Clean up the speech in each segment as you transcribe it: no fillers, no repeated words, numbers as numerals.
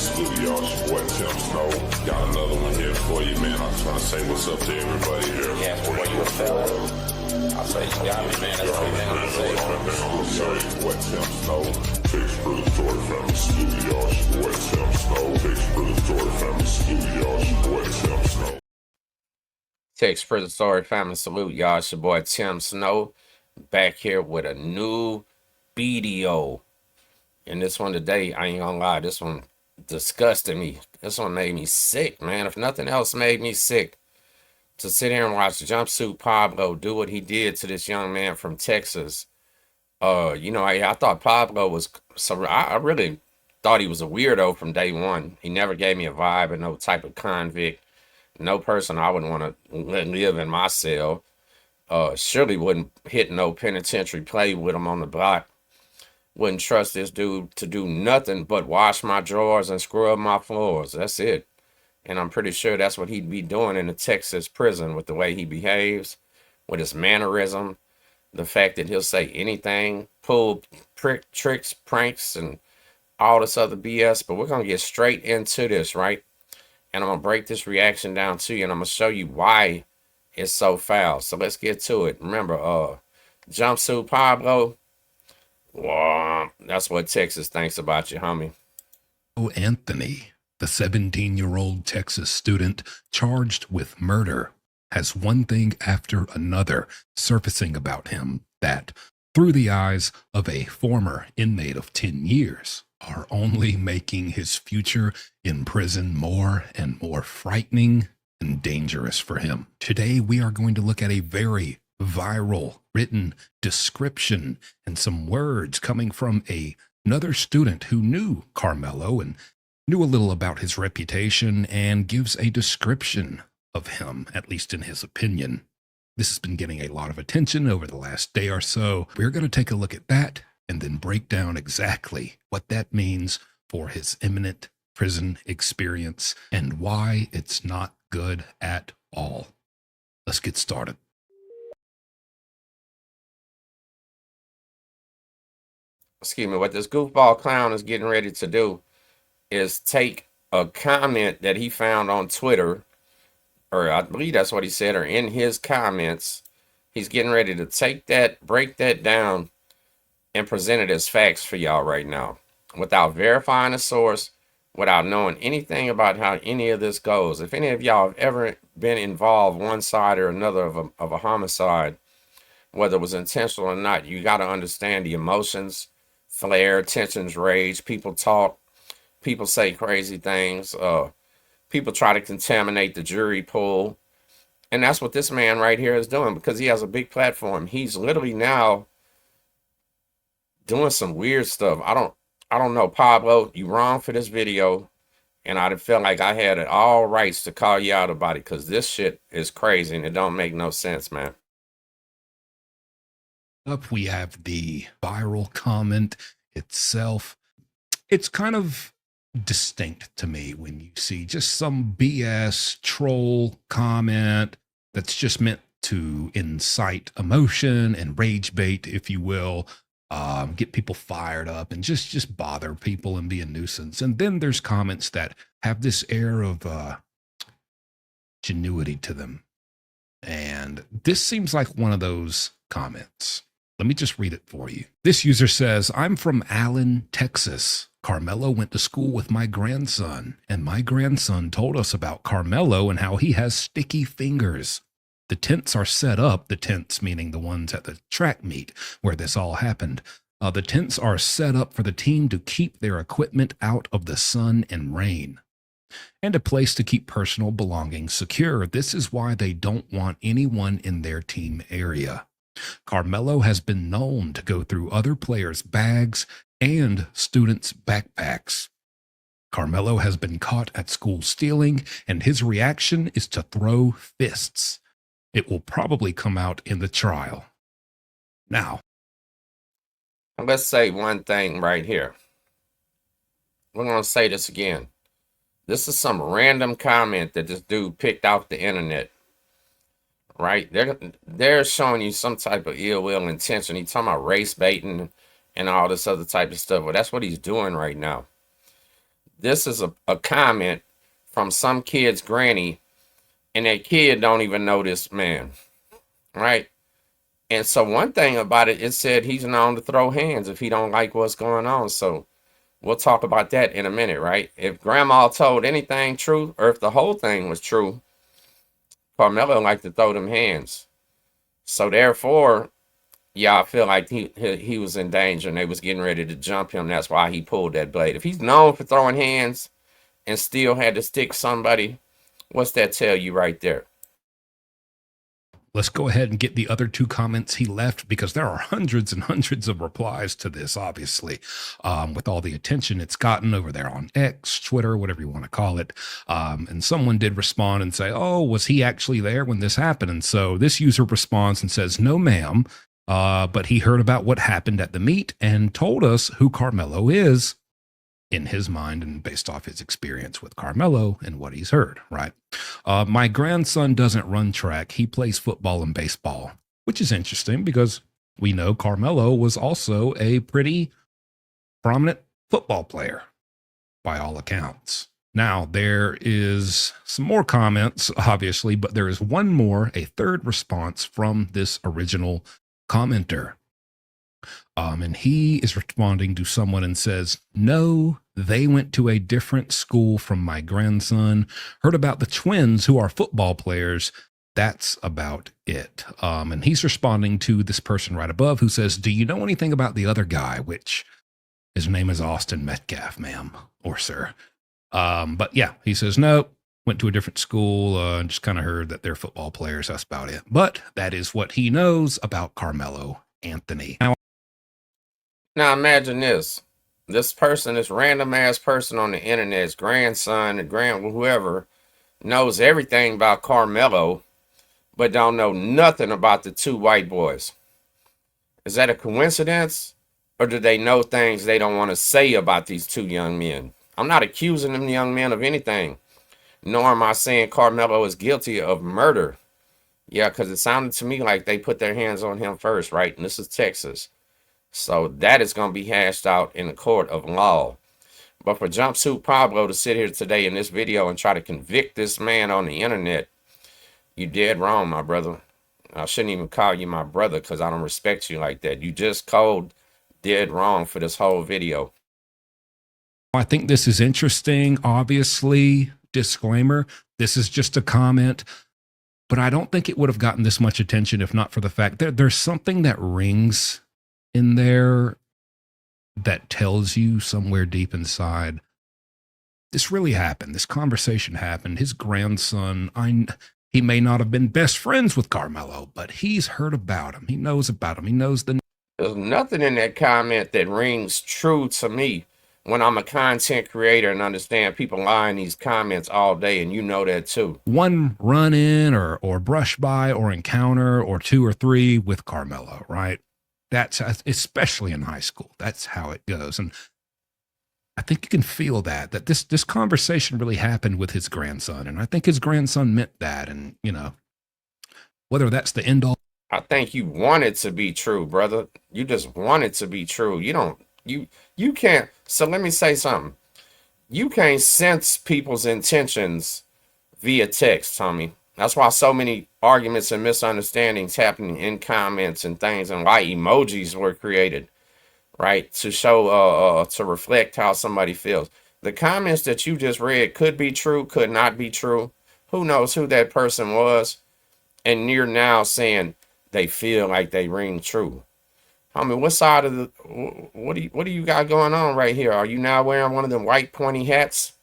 Salute y'all, it's your boy Tim Snow. Got another one here for you, man. I'm trying to say what's up to everybody here. Yeah, boy, you a fella. I say you got me, man. That's what I'm saying. Salute y'all, it's your boy Tim Snow. Takes for the story family. Salute y'all, it's your boy Tim Snow. Takes for the story family. Salute y'all, it's your boy Tim Snow. Text Prison Story family, salute y'all. It's your boy Tim Snow back here with a new video. And this one today, I ain't gonna lie, this one disgusted me. This one made me sick, man. If nothing else made me sick, to sit here and watch Jumpsuit Pablo do what he did to this young man from Texas. I thought Pablo was, so I really thought he was a weirdo from day one. He never gave me a vibe of no type of convict. No person I would want to live in my cell. Surely wouldn't hit no penitentiary play with him on the block. Wouldn't trust this dude to do nothing but wash my drawers and scrub my floors. That's it. And I'm pretty sure that's what he'd be doing in a Texas prison with the way he behaves, with his mannerism, the fact that he'll say anything, pull tricks, pranks, and all this other BS. But we're going to get straight into this, right? And I'm going to break this reaction down to you, and I'm going to show you why it's so foul. So let's get to it. Remember, Jumpsuit Pablo, well, that's what Texas thinks about you, homie. Anthony, the 17-year-old Texas student charged with murder, has one thing after another surfacing about him that, through the eyes of a former inmate of 10 years, are only making his future in prison more and more frightening and dangerous for him. Today, we are going to look at a very viral written description and some words coming from another student who knew Carmelo and knew a little about his reputation and gives a description of him, at least in his opinion. This has been getting a lot of attention over the last day or so. We're going to take a look at that and then break down exactly what that means for his imminent prison experience and why it's not good at all. Let's get started. Excuse me, what this goofball clown is getting ready to do is take a comment that he found on Twitter, or I believe that's what he said, or in his comments. He's getting ready to take that, break that down, and present it as facts for y'all right now, without verifying a source, without knowing anything about how any of this goes. If any of y'all have ever been involved one side or another of a homicide, whether it was intentional or not, you got to understand the emotions, flare, tensions, rage. People talk, people say crazy things, people try to contaminate the jury pool. And that's what this man right here is doing, because he has a big platform. He's literally now doing some weird stuff. I don't know, Pablo, you wrong for this video, and I felt like I had all rights to call you out about it, because this shit is crazy and it don't make no sense, man. Up, we have the viral comment itself. It's kind of distinct to me when you see just some BS troll comment that's just meant to incite emotion and rage bait, if you will. Get people fired up and just bother people and be a nuisance. And then there's comments that have this air of genuity to them. And this seems like one of those comments. Let me just read it for you. This user says, I'm from Allen, Texas. Carmelo went to school with my grandson, and my grandson told us about Carmelo and how he has sticky fingers. The tents are set up, the tents meaning the ones at the track meet where this all happened. The tents are set up for the team to keep their equipment out of the sun and rain, and a place to keep personal belongings secure. This is why they don't want anyone in their team area. Carmelo has been known to go through other players' bags and students' backpacks. Carmelo has been caught at school stealing, and his reaction is to throw fists. It will probably come out in the trial. Now, let's say one thing right here. We're going to say this again. This is some random comment that this dude picked off the internet. Right? They're showing you some type of ill will intention. He's talking about race baiting and all this other type of stuff. Well, that's what he's doing right now. This is a comment from some kid's granny, and that kid don't even know this man, right? And so one thing about it, it said he's known to throw hands if he don't like what's going on. So we'll talk about that in a minute, right? If grandma told anything true, or if the whole thing was true, Carmelo liked to throw them hands. So therefore, yeah, I feel like he was in danger and they was getting ready to jump him. That's why he pulled that blade. If he's known for throwing hands and still had to stick somebody, what's that tell you right there? Let's go ahead and get the other two comments he left, because there are hundreds and hundreds of replies to this, obviously, with all the attention it's gotten over there on X, Twitter, whatever you want to call it. And someone did respond and say, oh, was he actually there when this happened? And so this user responds and says, no, ma'am, but he heard about what happened at the meet and told us who Carmelo is in his mind and based off his experience with Carmelo and what he's heard, right? My grandson doesn't run track. He plays football and baseball, which is interesting because we know Carmelo was also a pretty prominent football player by all accounts. Now, there is some more comments, obviously, but there is one more, a third response from this original commenter. And he is responding to someone and says, no, they went to a different school from my grandson, heard about the twins who are football players. That's about it. And he's responding to this person right above who says, do you know anything about the other guy, which his name is Austin Metcalf, ma'am or sir. But yeah, he says, no, went to a different school and just kind of heard that they're football players. That's about it. But that is what he knows about Carmelo Anthony. Now imagine this. This person, this random ass person on the internet, his grandson, whoever, knows everything about Carmelo, but don't know nothing about the two white boys. Is that a coincidence? Or do they know things they don't want to say about these two young men? I'm not accusing them young men of anything. Nor am I saying Carmelo is guilty of murder. Yeah, because it sounded to me like they put their hands on him first, right? And this is Texas. So that is going to be hashed out in the court of law. But for Jumpsuit Pablo to sit here today in this video and try to convict this man on the internet, you dead wrong, my brother. I shouldn't even call you my brother because I don't respect you like that. You just cold dead wrong for this whole video. I think this is interesting. Obviously, disclaimer, this is just a comment, but I don't think it would have gotten this much attention if not for the fact that there's something that rings in there that tells you somewhere deep inside, this really happened. This conversation happened. His grandson, he may not have been best friends with Carmelo, but he's heard about him. He knows about him. He knows the... There's nothing in that comment that rings true to me when I'm a content creator and understand people lie in these comments all day, and you know that too. One run in or brush by or encounter or two or three with Carmelo, right? That's especially in high school. That's how it goes. And I think you can feel that this conversation really happened with his grandson. And I think his grandson meant that. And, you know, whether that's the end all. I think you want it to be true, brother. You just want it to be true. You can't. So let me say something. You can't sense people's intentions via text, Tommy. That's why so many arguments and misunderstandings happening in comments and things, and why emojis were created, right? To show, to reflect how somebody feels. The comments that you just read could be true, could not be true. Who knows who that person was? And you're now saying they feel like they ring true. I mean, what side of the, what do you got going on right here? Are you now wearing one of them white pointy hats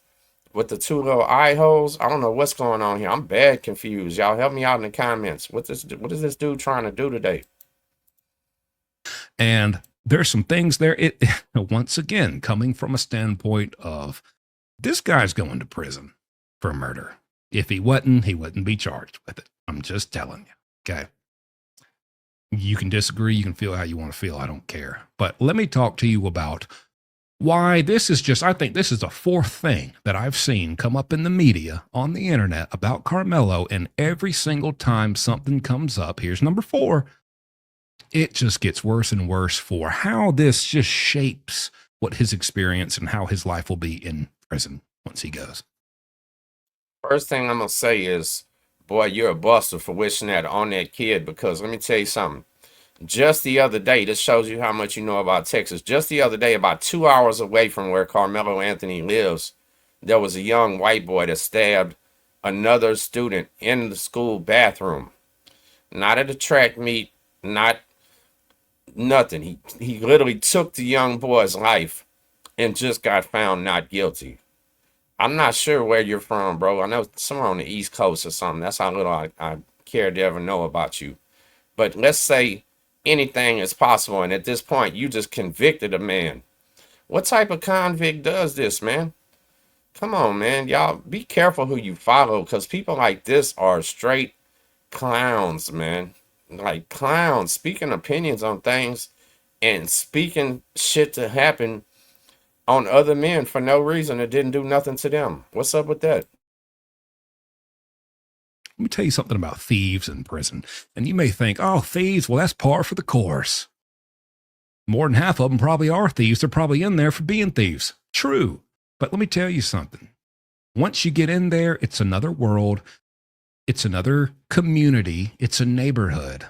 with the two little eye holes? I don't know what's going on here. I'm bad confused. Y'all help me out in the comments. What is this dude trying to do today? And there's some things there. It once again, coming from a standpoint of this guy's going to prison for murder. If he wouldn't be charged with it. I'm just telling you. Okay. You can disagree. You can feel how you want to feel. I don't care. But let me talk to you about why this is just, I think this is the fourth thing that I've seen come up in the media on the internet about Carmelo. And every single time something comes up, here's number 4, it just gets worse and worse for how this just shapes what his experience and how his life will be in prison once he goes. First thing I'm gonna say is, boy, you're a buster for wishing that on that kid, because let me tell you something. Just the other day, this shows you how much you know about Texas. Just the other day, about 2 hours away from where Carmelo Anthony lives, there was a young white boy that stabbed another student in the school bathroom. Not at a track meet, not nothing. He literally took the young boy's life and just got found not guilty. I'm not sure where you're from, bro. I know somewhere on the East Coast or something. That's how little I care to ever know about you. But let's say anything is possible, and at this point, you just convicted a man. What type of convict does this, man? Come on, man. Y'all be careful who you follow, because people like this are straight clowns, man. Like clowns, speaking opinions on things and speaking shit to happen on other men for no reason. It didn't do nothing to them. What's up with that? Let me tell you something about thieves in prison. And you may think, oh, thieves, well, that's par for the course. More than half of them probably are thieves. They're probably in there for being thieves. True. But let me tell you something. Once you get in there, it's another world. It's another community. It's a neighborhood.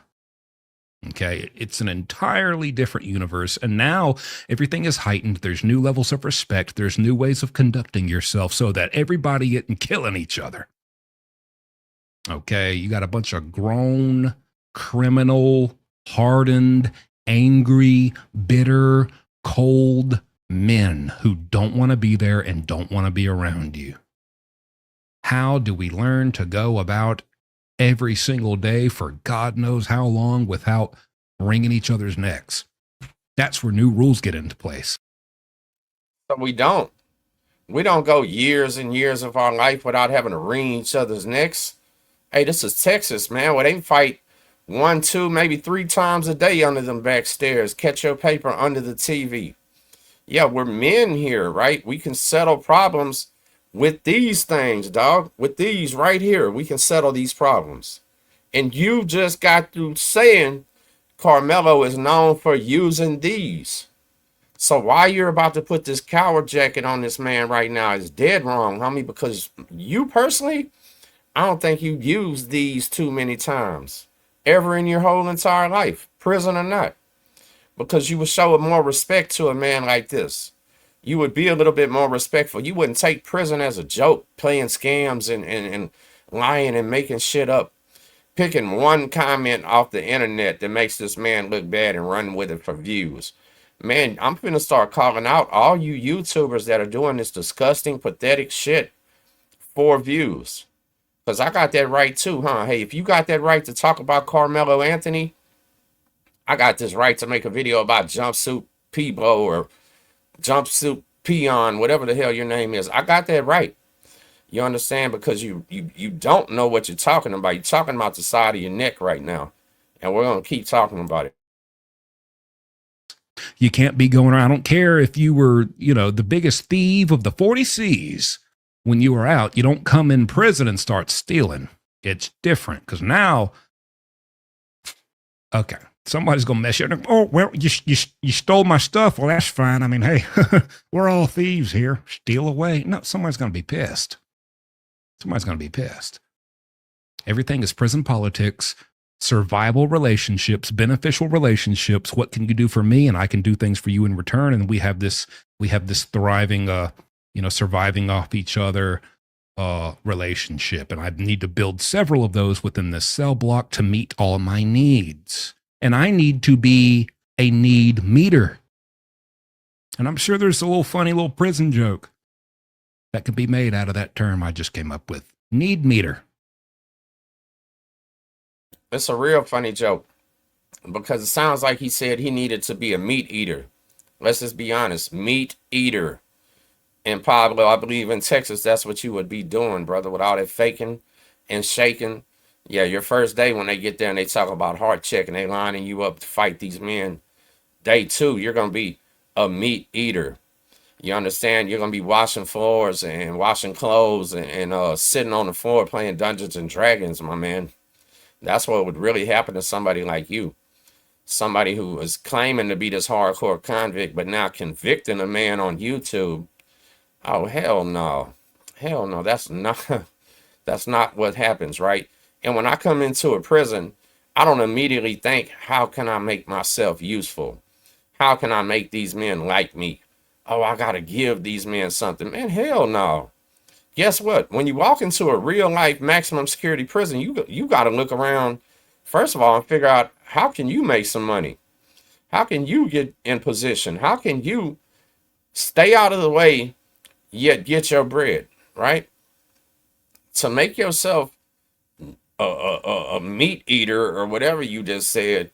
Okay, it's an entirely different universe. And now everything is heightened. There's new levels of respect. There's new ways of conducting yourself so that everybody isn't killing each other. Okay, you got a bunch of grown, criminal, hardened, angry, bitter, cold men who don't want to be there and don't want to be around you. How do we learn to go about every single day for God knows how long without wringing each other's necks? That's where new rules get into place. But we don't. We don't go years and years of our life without having to wring each other's necks. Hey, this is Texas, man, where they fight 1, 2, maybe 3 times a day under them back stairs. Catch your paper under the TV. Yeah, we're men here, right? We can settle problems with these things, dog. With these right here, we can settle these problems. And you just got through saying Carmelo is known for using these. So why you're about to put this coward jacket on this man right now is dead wrong, homie, because you personally, I don't think you used these too many times ever in your whole entire life, prison or not, because you would show more respect to a man like this. You would be a little bit more respectful. You wouldn't take prison as a joke, playing scams and lying and making shit up, picking one comment off the internet that makes this man look bad and run with it for views. Man, I'm finna start calling out all you YouTubers that are doing this disgusting, pathetic shit for views. Because I got that right too, huh? Hey, if you got that right to talk about Carmelo Anthony, I got this right to make a video about jumpsuit Pablo or jumpsuit peon, whatever the hell your name is. I got that right. You understand? Because you don't know what you're talking about. You're talking about the side of your neck right now. And we're going to keep talking about it. You can't be going around. I don't care if you were, the biggest thief of the 40 C's. When you are out, you don't come in prison and start stealing. It's different because now, okay, somebody's going to mess you up. Oh, well, you stole my stuff. Well, that's fine. I mean, hey, we're all thieves here. Steal away. No, somebody's going to be pissed. Somebody's going to be pissed. Everything is prison politics, survival relationships, beneficial relationships. What can you do for me? And I can do things for you in return. And we have this thriving, surviving off each other relationship. And I need to build several of those within this cell block to meet all my needs. And I need to be a need meter. And I'm sure there's a little funny little prison joke that could be made out of that term I just came up with. Need meter. It's a real funny joke because it sounds like he said he needed to be a meat eater. Let's just be honest, meat eater. And Pablo, I believe in Texas, that's what you would be doing, brother, with all that faking and shaking. Yeah, your first day when they get there and they talk about heart check and they lining you up to fight these men. Day 2, you're going to be a meat eater. You understand? You're going to be washing floors and washing clothes and sitting on the floor playing Dungeons and Dragons, my man. That's what would really happen to somebody like you. Somebody who is claiming to be this hardcore convict, but now convicting a man on YouTube Oh, hell no. Hell no. That's not that's not what happens, right? And when I come into a prison, I don't immediately think, how can I make myself useful? How can I make these men like me? Oh, I gotta give these men something. Man, hell no. Guess what? When you walk into a real life maximum security prison, you gotta look around first of all and figure out, how can you make some money? How can you get in position? How can you stay out of the way yet get your bread, right? To make yourself a meat eater or whatever you just said,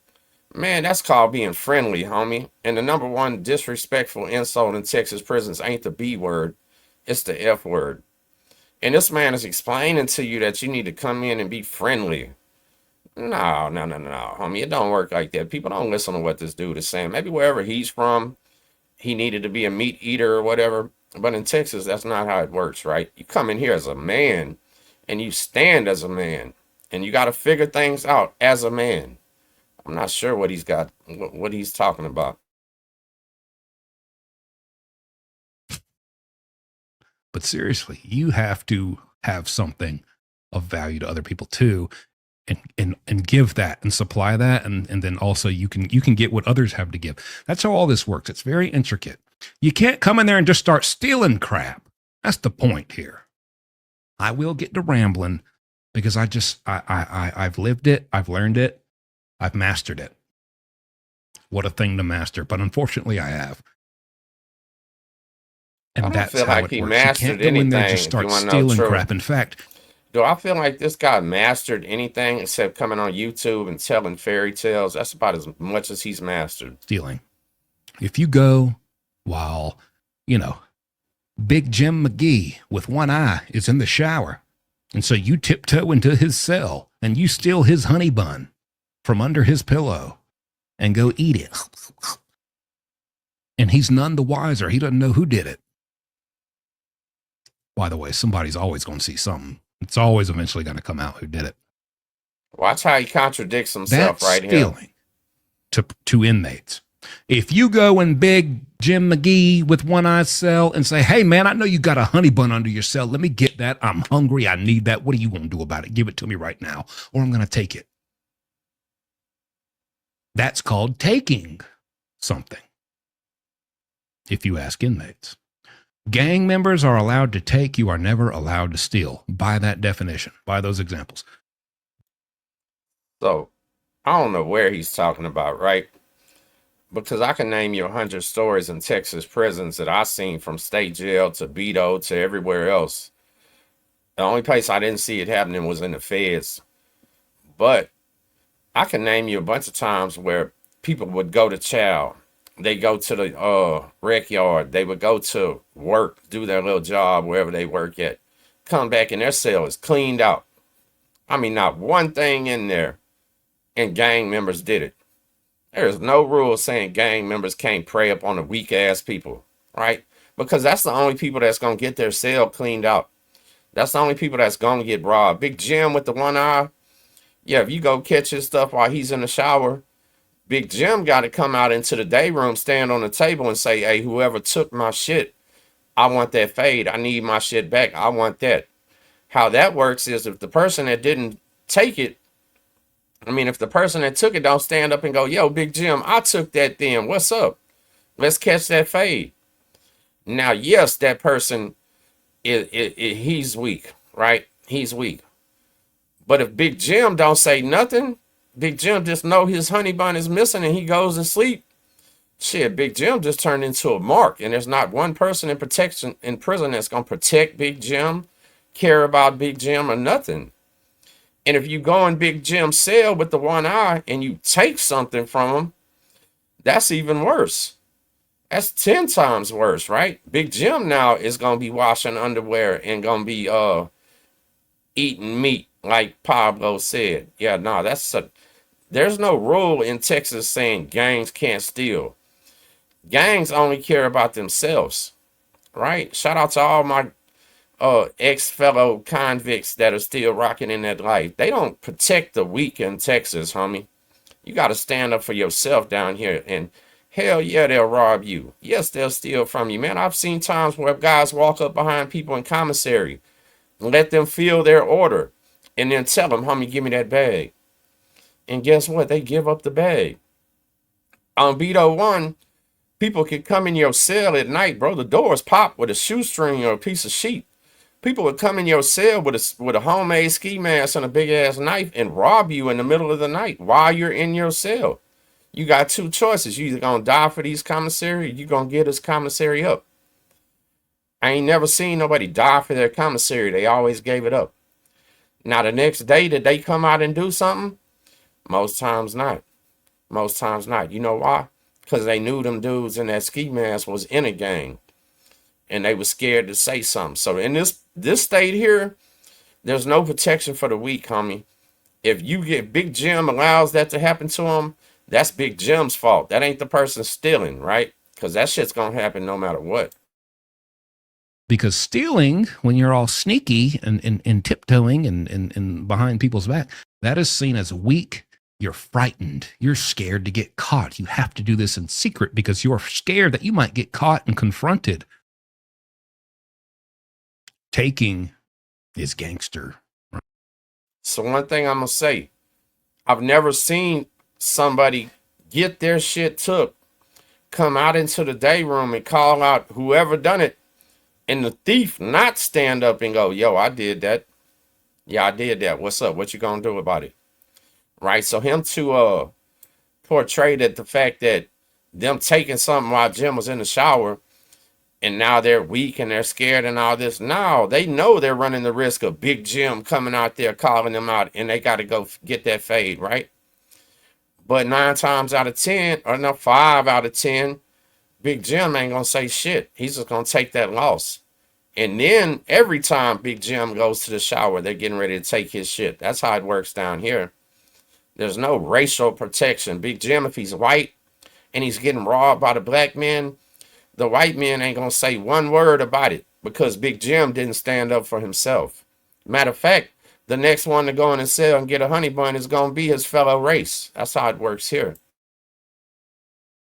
man, that's called being friendly, homie. And the number one disrespectful insult in Texas prisons ain't the B word, it's the F word. And this man is explaining to you that you need to come in and be friendly. No, no, no, no, homie. It don't work like that. People don't listen to what this dude is saying. Maybe wherever he's from, he needed to be a meat eater or whatever. But in Texas, that's not how it works, right? You come in here as a man and you stand as a man and you got to figure things out as a man. I'm not sure what what he's talking about. But seriously, you have to have something of value to other people too, and give that and supply that, and then also you can get what others have to give. That's how all this works. It's very intricate. You can't come in there and just start stealing crap. That's the point here. I will get to rambling because I've lived it, I've learned it, I've mastered it. What a thing to master, but unfortunately I have. And that's feel how like it he works. You mastered can't go in there and anything, just if you start want to know stealing true. crap. In fact, Do I feel like this guy mastered anything except coming on YouTube and telling fairy tales? That's about as much as he's mastered. stealing. If you go while, you know, Big Jim McGee with one eye is in the shower, and so you tiptoe into his cell and you steal his honey bun from under his pillow and go eat it. And he's none the wiser. He doesn't know who did it. By the way, somebody's always going to see something. It's always eventually going to come out who did it. Watch how he contradicts himself. That's right here. stealing to inmates. If you go in Big Jim McGee with one eye cell and say, hey, man, I know you got a honey bun under your cell. Let me get that. I'm hungry. I need that. What are you going to do about it? Give it to me right now, or I'm going to take it. That's called taking something, if you ask inmates. Gang members are allowed to take. You are never allowed to steal, by that definition, by those examples. So I don't know where he's talking about, right? Because I can name you 100 stories in Texas prisons that I've seen, from state jail to Beto to everywhere else. The only place I didn't see it happening was in the feds. But I can name you a bunch of times where people would go to chow. They go to the rec yard. They would go to work, do their little job wherever they work at. Come back and their cell is cleaned out. I mean, not one thing in there. And gang members did it. There's no rule saying gang members can't prey up on the weak ass people, right? Because that's the only people that's going to get their cell cleaned out. That's the only people that's going to get robbed. Big Jim with the one eye. Yeah, if you go catch his stuff while he's in the shower, Big Jim got to come out into the day room, stand on the table and say, hey, whoever took my shit, I want that fade. I need my shit back. I want that. How that works is, if the person that didn't take it, if the person that took it don't stand up and go, yo, Big Jim, I took that then. What's up? Let's catch that fade. Now, yes, that person, he's weak, right? He's weak. But if Big Jim don't say nothing, Big Jim just know his honey bun is missing and he goes to sleep. Shit, Big Jim just turned into a mark. And there's not one person in prison that's going to protect Big Jim, care about Big Jim or nothing. And if you go in Big Jim's cell with the one eye and you take something from him, that's even worse. That's 10 times worse, right? Big Jim now is going to be washing underwear and going to be eating meat, like Pablo said. Yeah, no, there's no rule in Texas saying gangs can't steal. Gangs only care about themselves, right? Shout out to all my ex-fellow convicts that are still rocking in that life. They don't protect the weak in Texas, homie. You got to stand up for yourself down here and Hell yeah, they'll rob you. Yes, they'll steal from you, man. I've seen times where guys walk up behind people in commissary, let them fill their order, and then tell them, homie, give me that bag. And guess what? They give up the bag. On Beto 1, people can come in your cell at night, bro. The doors pop with a shoestring or a piece of sheet. People would come in your cell with a homemade ski mask and a big ass knife and rob you in the middle of the night while you're in your cell. You got two choices. You either gonna die for these commissary, or you gonna get this commissary up. I ain't never seen nobody die for their commissary. They always gave it up. Now the next day, did they come out and do something? Most times not. Most times not. You know why? Because they knew them dudes in that ski mask was in a gang, and they were scared to say something. So in this state here, there's no protection for the weak, homie. If you get Big Jim allows that to happen to him, that's Big Jim's fault. That ain't the person stealing, right? Because that shit's gonna happen no matter what. Because stealing, when you're all sneaky and tiptoeing and behind people's back, that is seen as weak. You're frightened. You're scared to get caught. You have to do this in secret because you're scared that you might get caught and confronted. Taking is gangster. So one thing I'm gonna say, I've never seen somebody get their shit took, come out into the day room and call out whoever done it, and the thief not stand up and go, yo, I did that. Yeah, I did that. What's up? What you gonna do about it? Right? So him to portray that the fact that them taking something while Jim was in the shower and now they're weak and they're scared and all this. No, they know they're running the risk of Big Jim coming out there calling them out, and they got to go get that fade, right? But 9 times out of 10, or no, 5 out of 10, Big Jim ain't gonna say shit. He's just gonna take that loss. And then every time Big Jim goes to the shower, they're getting ready to take his shit. That's how it works down here. There's no racial protection. Big Jim, if he's white and he's getting robbed by the black men, the white men ain't gonna say one word about it because Big Jim didn't stand up for himself. Matter of fact, the next one to go in and sell and get a honey bun is gonna be his fellow race. That's how it works here.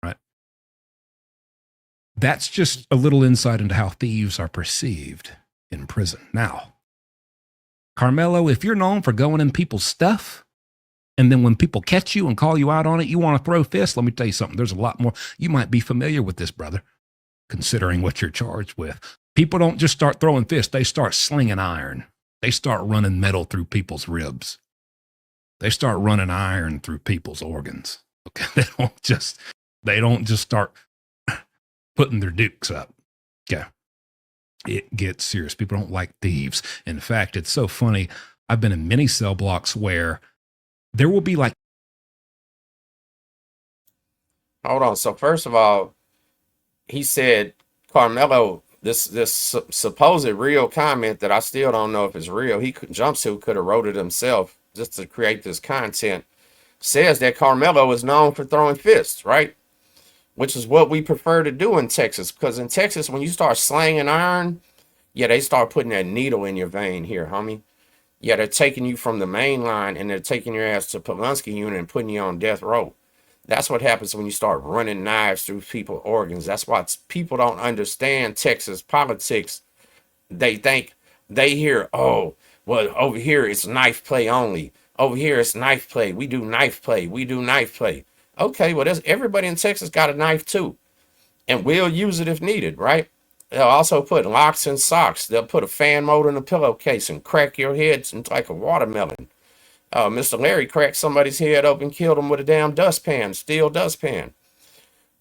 Right. That's just a little insight into how thieves are perceived in prison. Now, Carmelo, if you're known for going in people's stuff, and then when people catch you and call you out on it, you want to throw fists, let me tell you something. There's a lot more. You might be familiar with this, brother, considering what you're charged with. People don't just start throwing fists. They start slinging iron. They start running metal through people's ribs. They start running iron through people's organs. Okay, they don't just start putting their dukes up. Okay, it gets serious. People don't like thieves. In fact, it's so funny. I've been in many cell blocks where there will be like. Hold on. So first of all, he said Carmelo, this supposed real comment that I still don't know if it's real. Jumpsuit could have wrote it himself just to create this content. Says that Carmelo is known for throwing fists, right? Which is what we prefer to do in Texas, because in Texas, when you start slanging iron, yeah, they start putting that needle in your vein here, homie. Yeah, they're taking you from the main line and they're taking your ass to Polanski unit and putting you on death row. That's what happens when you start running knives through people's organs. That's why people don't understand Texas politics. They think they hear, oh, well, over here it's knife play only. Over here it's knife play. We do knife play. We do knife play. Okay, well, everybody in Texas got a knife too, and we'll use it if needed, right? They'll also put locks in socks. They'll put a fan motor in a pillowcase and crack your head like a watermelon. Mr. Larry cracked somebody's head open, killed him with a damn dustpan, steel dustpan.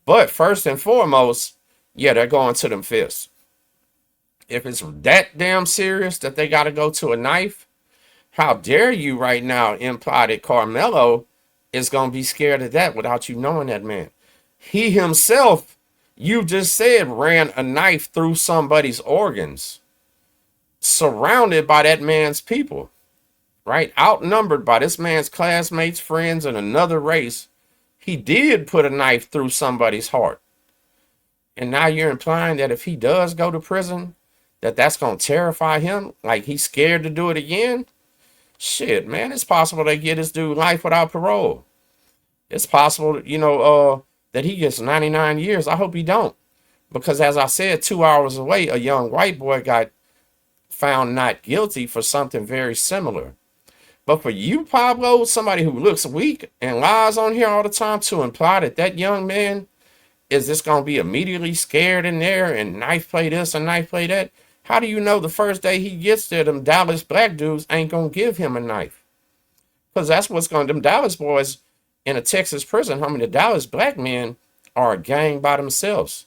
But first and foremost, yeah, they're going to them fists. If it's that damn serious that they got to go to a knife, how dare you right now imply that Carmelo is going to be scared of that without you knowing that man? He himself, you just said, ran a knife through somebody's organs, surrounded by that man's people. Right? Outnumbered by this man's classmates, friends, and another race, he did put a knife through somebody's heart. And now you're implying that if he does go to prison, that's going to terrify him? Like he's scared to do it again? Shit, man, it's possible they get this dude life without parole. It's possible, that he gets 99 years. I hope he don't. Because as I said, 2 hours away, a young white boy got found not guilty for something very similar. But for you, Pablo, somebody who looks weak and lies on here all the time, to imply that that young man is just going to be immediately scared in there and knife play this and knife play that? How do you know the first day he gets there, them Dallas black dudes ain't going to give him a knife? Because that's what's going to, them Dallas boys in a Texas prison, homie, the Dallas black men are a gang by themselves.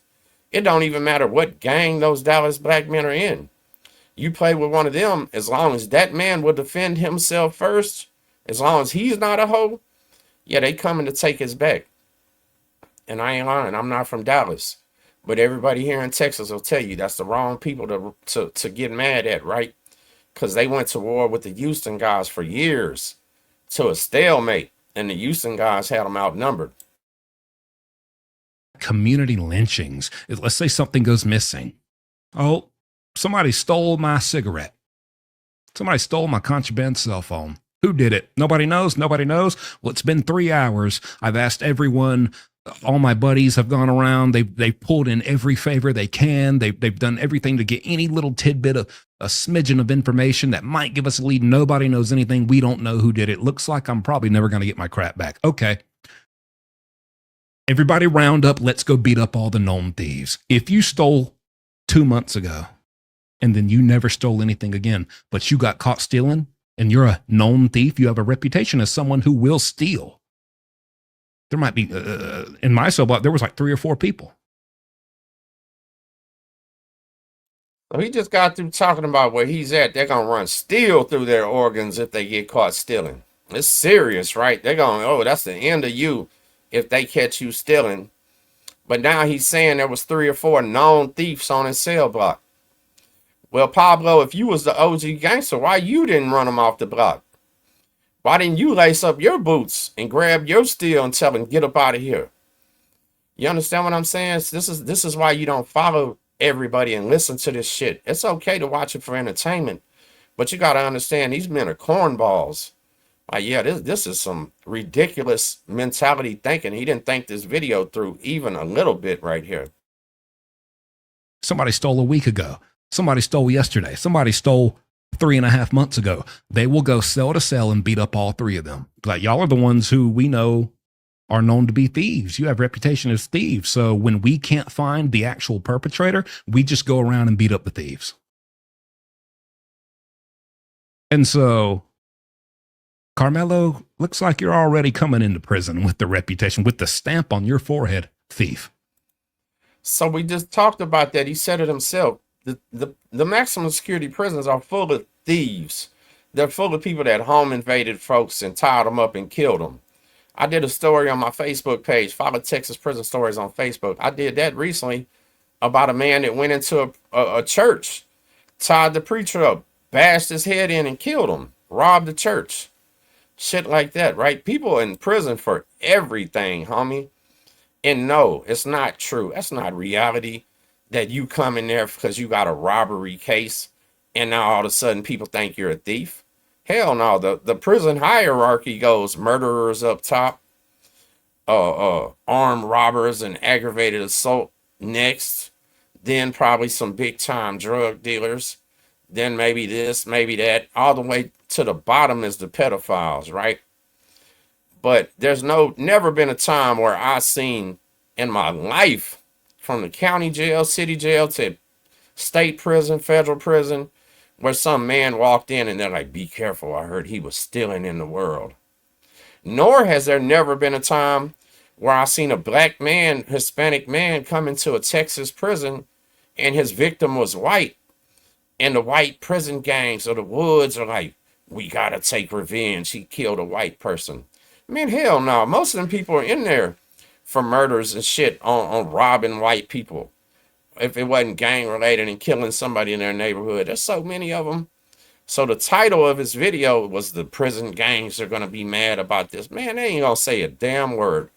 It don't even matter what gang those Dallas black men are in. You play with one of them, as long as that man will defend himself first, as long as he's not a hoe, yeah, they coming to take his back. And I ain't lying, I'm not from Dallas. But everybody here in Texas will tell you that's the wrong people to get mad at, right? Because they went to war with the Houston guys for years to a stalemate, and the Houston guys had them outnumbered. Community lynchings. Let's say something goes missing. Oh, somebody stole my cigarette. Somebody stole my contraband cell phone. Who did it? Nobody knows. Nobody knows. Well, it's been 3 hours. I've asked everyone. All my buddies have gone around. They've pulled in every favor they can. They've done everything to get any little tidbit of a smidgen of information that might give us a lead. Nobody knows anything. We don't know who did it. Looks like I'm probably never going to get my crap back. Okay. Everybody round up. Let's go beat up all the known thieves. If you stole 2 months ago and then you never stole anything again, but you got caught stealing and you're a known thief, you have a reputation as someone who will steal. There might be, in my cell block, there was like 3 or 4 people. So he just got through talking about where he's at. They're going to run steel through their organs if they get caught stealing. It's serious, right? They're going, oh, that's the end of you if they catch you stealing. But now he's saying there was 3 or 4 known thieves on his cell block. Well, Pablo, if you was the OG gangster, why you didn't run them off the block? Why didn't you lace up your boots and grab your steel and tell them, get up out of here? You understand what I'm saying? This is why you don't follow everybody and listen to this shit. It's okay to watch it for entertainment, but you got to understand these men are cornballs. Like, yeah, this is some ridiculous mentality thinking. He didn't think this video through even a little bit right here. Somebody stole a week ago. Somebody stole yesterday. Somebody stole 3.5 months ago. They will go cell to cell and beat up all 3 of them. Like, y'all are the ones who we know are known to be thieves. You have reputation as thieves. So when we can't find the actual perpetrator, we just go around and beat up the thieves. And so, Carmelo, looks like you're already coming into prison with the reputation, with the stamp on your forehead, thief. So we just talked about that. He said it himself. The maximum security prisons are full of thieves. They're full of people that home invaded folks and tied them up and killed them. I did a story on my Facebook page, Follow Texas Prison Stories on Facebook. I did that recently about a man that went into a church, tied the preacher up, bashed his head in and killed him, robbed the church. Shit like that, right? People in prison for everything, homie. And no, it's not true. That's not reality. That you come in there because you got a robbery case and now all of a sudden people think you're a thief. Hell no, the prison hierarchy goes murderers up top, armed robbers and aggravated assault next, then probably some big time drug dealers, then maybe this, maybe that, all the way to the bottom is the pedophiles, right? But there's never been a time where I seen in my life, from the county jail, city jail, to state prison, federal prison, where some man walked in and they're like, be careful, I heard he was stealing in the world. Nor has there never been a time where I seen a black man, Hispanic man, come into a Texas prison and his victim was white. And the white prison gangs or the Woods are like, we gotta take revenge. He killed a white person. Man, hell no. Most of them people are in there for murders and shit on robbing white people. If it wasn't gang related and killing somebody in their neighborhood. There's so many of them. So the title of his video was The Prison Gangs Are Gonna Be Mad About This. Man, they ain't gonna say a damn word.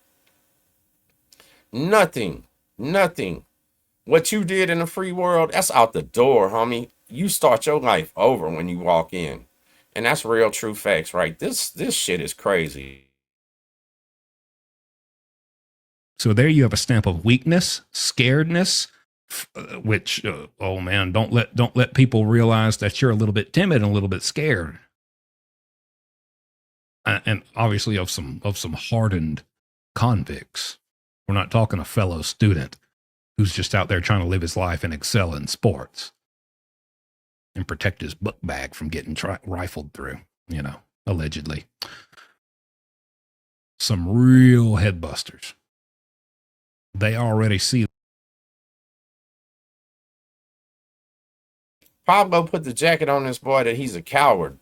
Nothing. What you did in the free world, that's out the door, homie. You start your life over when you walk in. And that's real true facts, right? This shit is crazy. So there you have a stamp of weakness, scaredness, which oh man, don't let people realize that you're a little bit timid and a little bit scared. And obviously of some hardened convicts. We're not talking a fellow student who's just out there trying to live his life and excel in sports and protect his book bag from getting rifled through, allegedly. Some real headbusters. They already see. Pablo put the jacket on this boy that he's a coward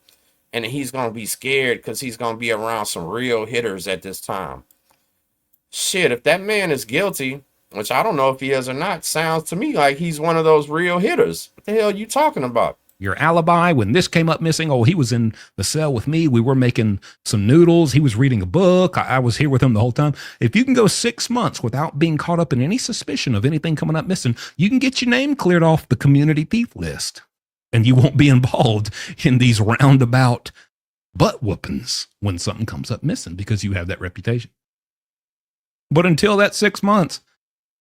and that he's going to be scared because he's going to be around some real hitters at this time. Shit, if that man is guilty, which I don't know if he is or not, sounds to me like he's one of those real hitters. What the hell are you talking about? Your alibi, when this came up missing, he was in the cell with me. We were making some noodles. He was reading a book. I was here with him the whole time. If you can go 6 months without being caught up in any suspicion of anything coming up missing, you can get your name cleared off the community thief list. And you won't be involved in these roundabout butt whoopings when something comes up missing because you have that reputation. But until that 6 months,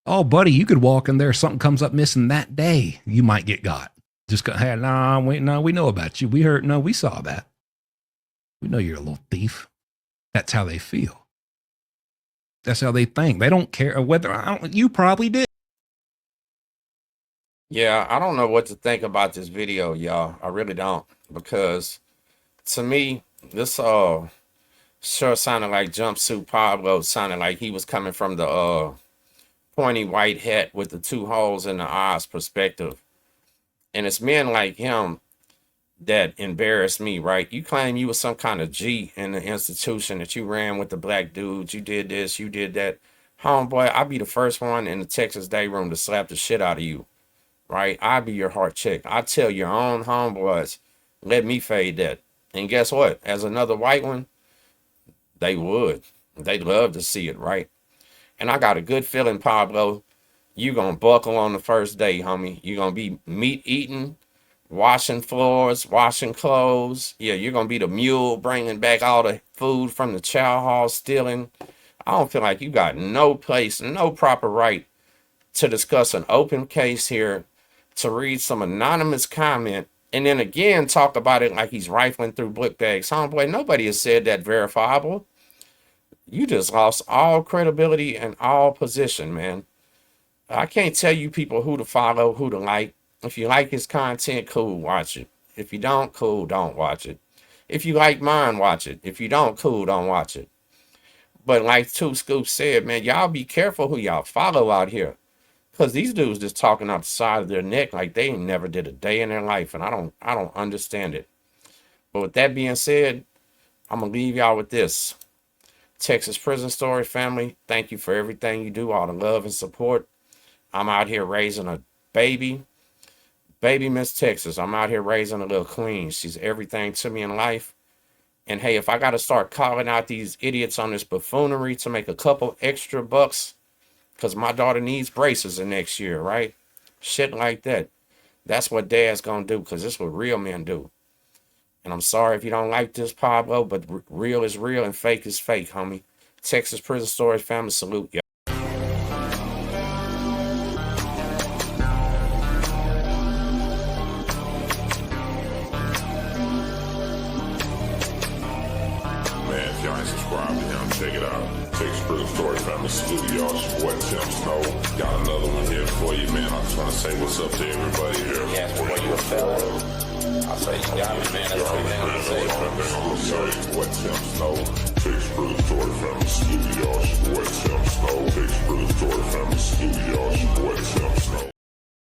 oh, buddy, you could walk in there, something comes up missing that day, you might get got. Just go, hey, we know about you. We saw that. We know you're a little thief. That's how they feel. That's how they think. They don't care whether you probably did. Yeah, I don't know what to think about this video, y'all. I really don't, because to me, this sure sounded like Jumpsuit Pablo. Sounded like he was coming from the pointy white hat with the 2 holes in the eyes perspective. And it's men like him that embarrass me, right? You claim you was some kind of G in the institution, that you ran with the black dudes, you did this, you did that. Homeboy, I'll be the first one in the Texas day room to slap the shit out of you, right? I'll be your heart chick. I tell your own homeboys, let me fade that. And guess what? As another white one, they would. They'd love to see it, right? And I got a good feeling, Pablo, you gonna buckle on the first day, homie. You're gonna be meat eating, washing floors, washing clothes. Yeah, you're gonna be the mule bringing back all the food from the chow hall, stealing. I don't feel like you got no place, no proper right to discuss an open case here, to read some anonymous comment, and then again talk about it like he's rifling through book bags. Homeboy, nobody has said that verifiable. You just lost all credibility and all position, man. I can't tell you people who to follow, who to like. If you like his content, cool, watch it. If you don't, cool, don't watch it. If you like mine, watch it. If you don't, cool, don't watch it. But like Two Scoops said, man, y'all be careful who y'all follow out here. Because these dudes just talking out the side of their neck like they ain't never did a day in their life. And I don't understand it. But with that being said, I'm going to leave y'all with this. Texas Prison Story family, thank you for everything you do, all the love and support. I'm out here raising a baby Miss Texas. I'm out here raising a little queen. She's everything to me in life. And hey, if I got to start calling out these idiots on this buffoonery to make a couple extra bucks, because my daughter needs braces the next year, right? Shit like that. That's what dad's going to do, because this is what real men do. And I'm sorry if you don't like this, Pablo, but real is real and fake is fake, homie. Texas Prison Story family, salute y'all. Man, if y'all ain't subscribed to him, check it out. Texas Prison Story family, salute y'all. It's your boy Tim Snow. Got another one here for you, man. I just want to say what's up to everybody here. Yeah, but when you a felon, I say you got me, man. That's what we have to say. What Tim Snow, Texas Prison Story family, salute y'all. It's your boy Tim Snow, Texas Prison Story family, salute y'all.